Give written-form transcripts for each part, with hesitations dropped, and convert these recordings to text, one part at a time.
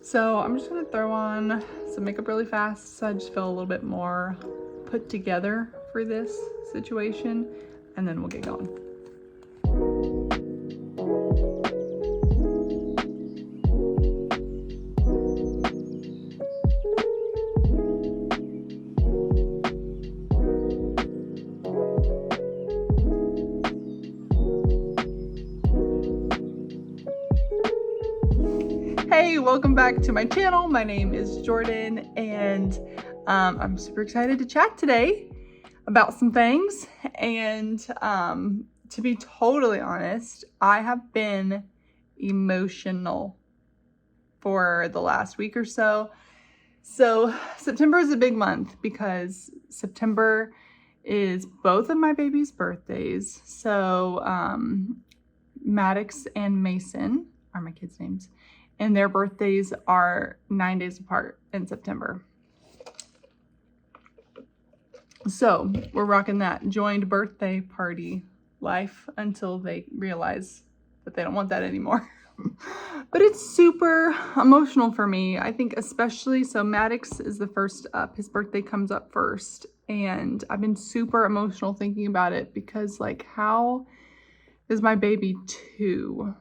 So I'm just gonna throw on some makeup really fast so I just feel a little bit more put together for this situation, and then we'll get going. Hey, welcome back to my channel. My name is Jordan, and I'm super excited to chat today about some things. And to be totally honest, I have been emotional for the last week or so. So September is a big month because September is both of my babies' birthdays. So Maddox and Mason are my kids' names, and their birthdays are 9 days apart in September. So we're rocking that joined birthday party life until they realize that they don't want that anymore. But it's super emotional for me. I think especially, so Maddox is the first up. His birthday comes up first, and I've been super emotional thinking about it because, like, how is my baby 2?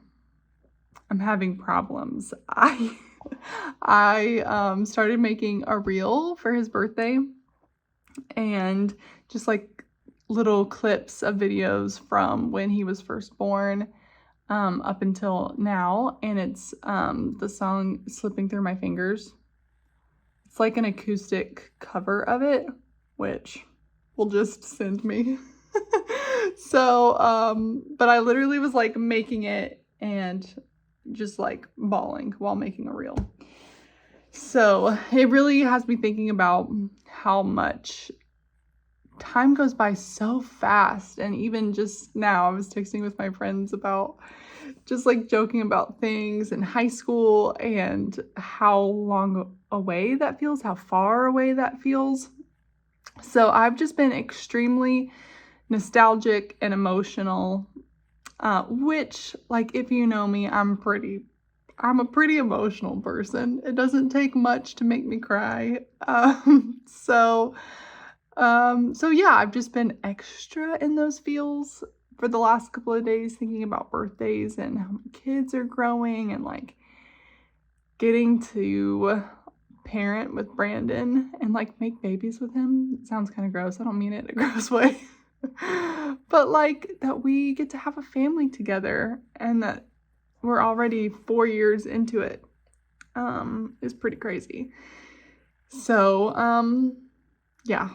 I'm having problems. I started making a reel for his birthday, and just like little clips of videos from when he was first born up until now, and it's the song Slipping Through My Fingers. It's like an acoustic cover of it, which will just send me. So but I literally was like making it and just like bawling while making a reel. So it really has me thinking about how much time goes by so fast. And even just now, I was texting with my friends about just like joking about things in high school and how long away that feels, how far away that feels. So I've just been extremely nostalgic and emotional, which, like, if you know me, I'm a pretty emotional person. It doesn't take much to make me cry. So yeah, I've just been extra in those feels for the last couple of days, thinking about birthdays and how my kids are growing and like getting to parent with Brandon and like make babies with him. It sounds kind of gross. I don't mean it in a gross way. But like that we get to have a family together and that we're already 4 years into it is pretty crazy. So yeah.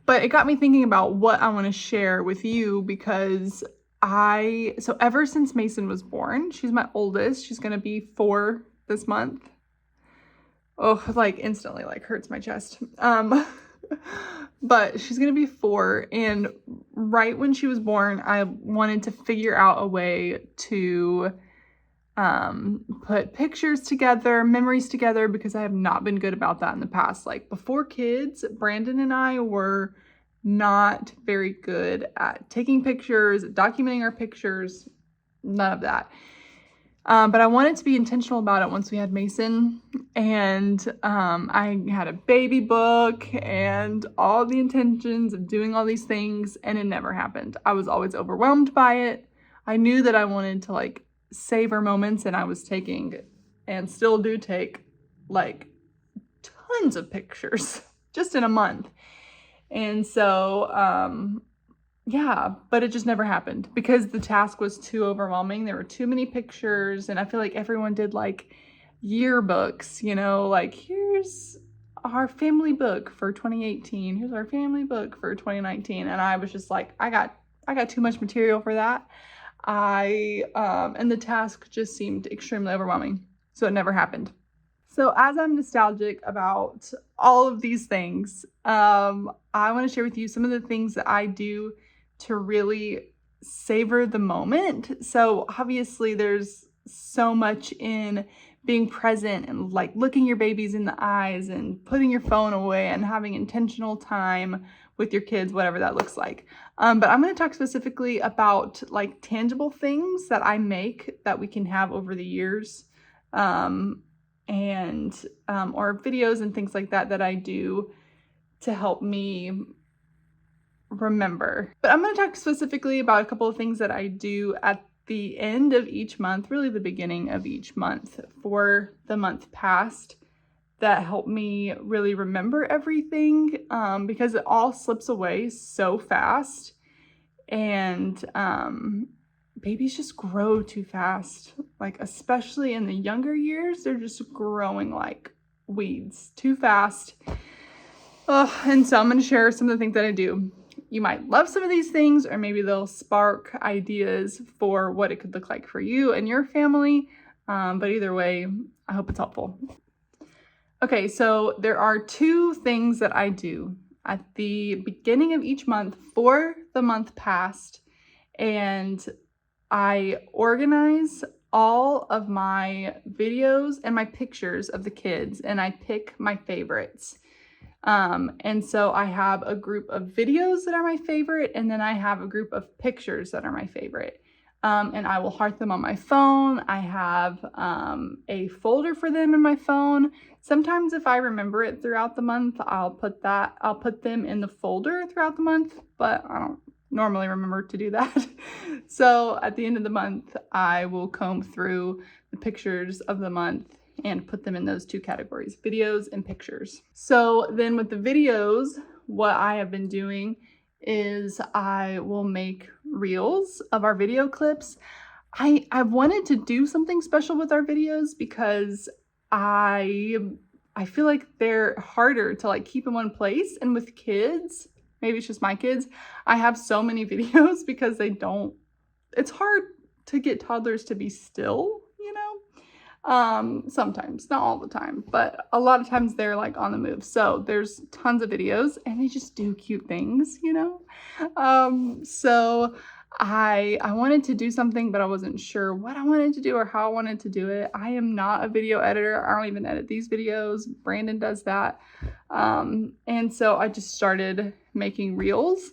But it got me thinking about what I want to share with you because so ever since Mason was born, she's my oldest. She's going to be 4 this month. Oh, like instantly like hurts my chest. But she's going to be 4, and right when she was born, I wanted to figure out a way to put pictures together, memories together, because I have not been good about that in the past. Like before kids, Brandon and I were not very good at taking pictures, documenting our pictures, none of that. But I wanted to be intentional about it once we had Mason, and I had a baby book and all the intentions of doing all these things, and it never happened. I was always overwhelmed by it. I knew that I wanted to like savor moments, and I was taking and still do take like tons of pictures just in a month. And so yeah, but it just never happened because the task was too overwhelming. There were too many pictures, and I feel like everyone did like yearbooks, you know, like here's our family book for 2018, here's our family book for 2019, and I was just like, I got too much material for that. And the task just seemed extremely overwhelming, so it never happened. So as I'm nostalgic about all of these things, I want to share with you some of the things that I do to really savor the moment. So obviously there's so much in being present and like looking your babies in the eyes and putting your phone away and having intentional time with your kids, whatever that looks like. But I'm going to talk specifically about like tangible things that I make that we can have over the years. or videos and things like that I do to help me remember. But I'm going to talk specifically about a couple of things that I do at the end of each month, really the beginning of each month for the month past, that help me really remember everything, because it all slips away so fast, and babies just grow too fast, like especially in the younger years. They're just growing like weeds too fast. And so I'm going to share some of the things that I do. You might love some of these things, or maybe they'll spark ideas for what it could look like for you and your family. But either way, I hope it's helpful. Okay, so there are 2 things that I do at the beginning of each month for the month past, and I organize all of my videos and my pictures of the kids, and I pick my favorites. And so I have a group of videos that are my favorite, and then I have a group of pictures that are my favorite. And I will heart them on my phone. I have a folder for them in my phone. Sometimes if I remember it throughout the month, I'll put them in the folder throughout the month, but I don't normally remember to do that. So at the end of the month, I will comb through the pictures of the month and put them in those 2 categories, videos and pictures. So then with the videos, what I have been doing is I will make reels of our video clips. I wanted to do something special with our videos because I feel like they're harder to like keep in one place. And with kids, maybe it's just my kids, I have so many videos because it's hard to get toddlers to be still, you know? Sometimes, not all the time, but a lot of times they're like on the move. So there's tons of videos and they just do cute things, you know? So I wanted to do something, but I wasn't sure what I wanted to do or how I wanted to do it. I am not a video editor. I don't even edit these videos. Brandon does that. And so I just started making reels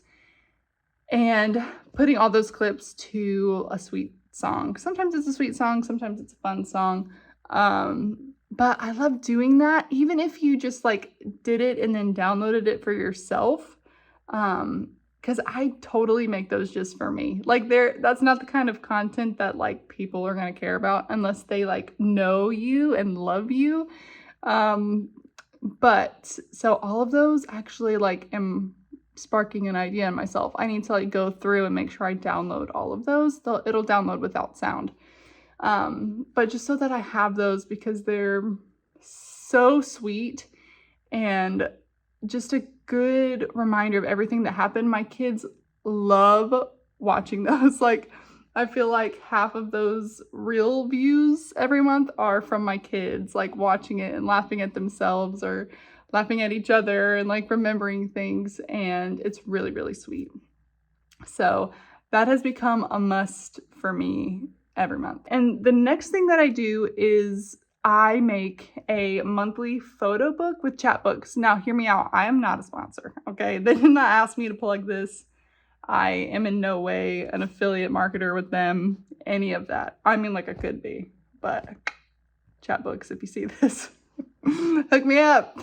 and putting all those clips to a sweet song. Sometimes it's a sweet song, sometimes it's a fun song. But I love doing that, even if you just like did it and then downloaded it for yourself. Because I totally make those just for me. Like that's not the kind of content that like people are gonna care about unless they like know you and love you. But so all of those actually like am sparking an idea in myself. I need to like go through and make sure I download all of those. It'll download without sound. But just so that I have those because they're so sweet and just a good reminder of everything that happened. My kids love watching those. Like I feel like half of those reel views every month are from my kids, like watching it and laughing at themselves or laughing at each other and like remembering things. And it's really, really sweet. So that has become a must for me every month. And the next thing that I do is I make a monthly photo book with Chatbooks. Now, hear me out. I am not a sponsor, okay? They did not ask me to plug this. I am in no way an affiliate marketer with them, any of that. I mean, like I could be, but Chatbooks, if you see this, hook me up.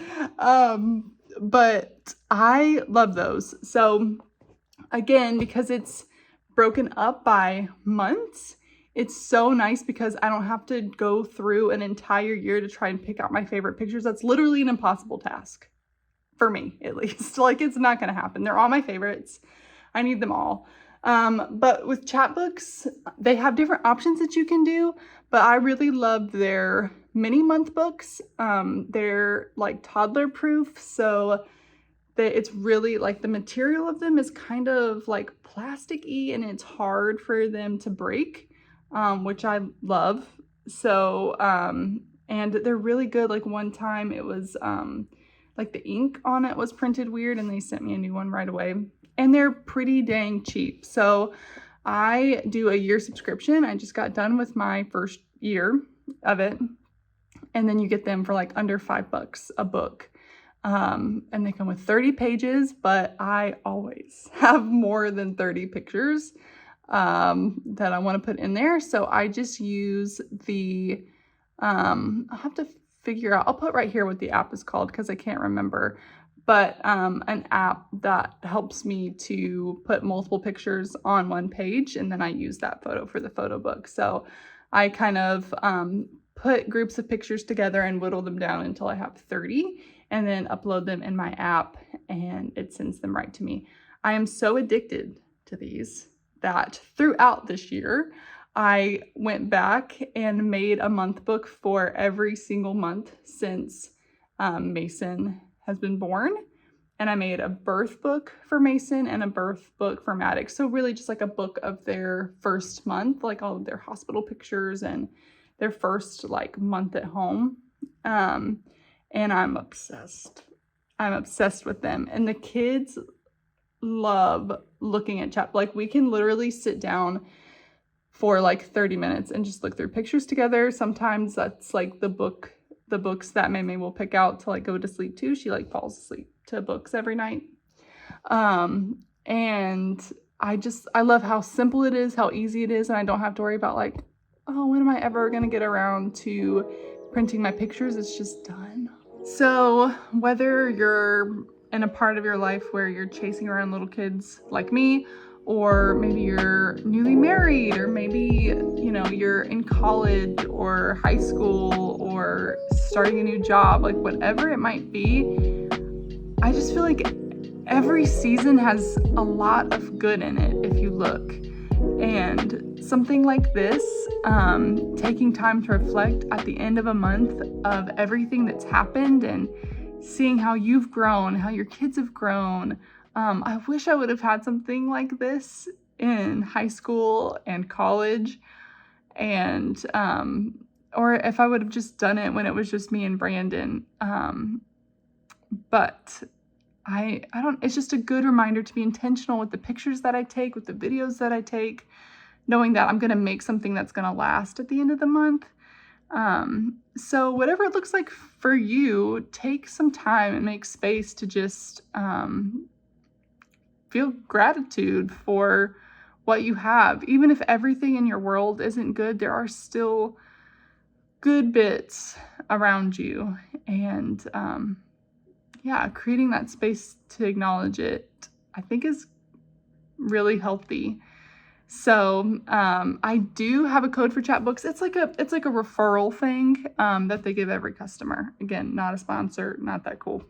But I love those. So again, because it's broken up by months, it's so nice because I don't have to go through an entire year to try and pick out my favorite pictures. That's literally an impossible task for me, at least. Like it's not going to happen. They're all my favorites. I need them all. But with Chatbooks, they have different options that you can do, but I really love their mini month books. They're like toddler proof. So it's really like the material of them is kind of like plasticky and it's hard for them to break. Which I love. So, and they're really good. Like one time it was, like the ink on it was printed weird and they sent me a new one right away. And they're pretty dang cheap. So I do a year subscription. I just got done with my first year of it. And then you get them for like under $5 a book. And they come with 30 pages, but I always have more than 30 pictures that I want to put in there. So I just use the I'll have to figure out, I'll put right here what the app is called because I can't remember, but an app that helps me to put multiple pictures on one page, and then I use that photo for the photo book. So I kind of put groups of pictures together and whittle them down until I have 30, and then upload them in my app, and it sends them right to me. I am so addicted to these that throughout this year, I went back and made a month book for every single month since Mason has been born. And I made a birth book for Mason and a birth book for Maddox. So really just like a book of their first month, like all of their hospital pictures and their first like month at home. And I'm obsessed. I'm obsessed with them. And the kids love looking at chat. Like we can literally sit down for like 30 minutes and just look through pictures together. Sometimes that's like the books that Meme will pick out to like go to sleep to. She like falls asleep to books every night. And I love how simple it is, how easy it is, and I don't have to worry about like, oh, when am I ever gonna get around to printing my pictures? It's just done. So whether you're in a part of your life where you're chasing around little kids like me, or maybe you're newly married, or maybe, you know, you're in college or high school or starting a new job, like whatever it might be, I just feel like every season has a lot of good in it if you look. And something like this, taking time to reflect at the end of a month of everything that's happened and seeing how you've grown, how your kids have grown. I wish I would have had something like this in high school and college, and or if I would have just done it when it was just me and Brandon. But I don't, it's just a good reminder to be intentional with the pictures that I take, with the videos that I take, knowing that I'm gonna make something that's gonna last at the end of the month. So whatever it looks like for you, take some time and make space to just feel gratitude for what you have. Even if everything in your world isn't good, there are still good bits around you. And yeah, creating that space to acknowledge it, I think, is really healthy. So I do have a code for Chatbooks. It's like a referral thing that they give every customer. Again, not a sponsor, not that cool.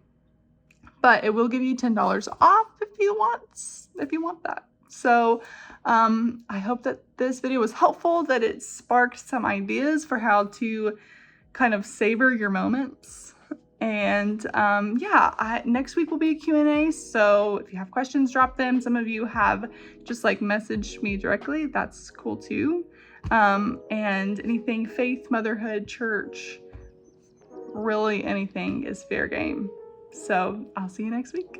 But it will give you $10 off if you want that. So I hope that this video was helpful, that it sparked some ideas for how to kind of savor your moments. And yeah, next week will be a Q&A. So if you have questions, drop them. Some of you have just like messaged me directly. That's cool too. And anything faith, motherhood, church, really anything is fair game. So I'll see you next week.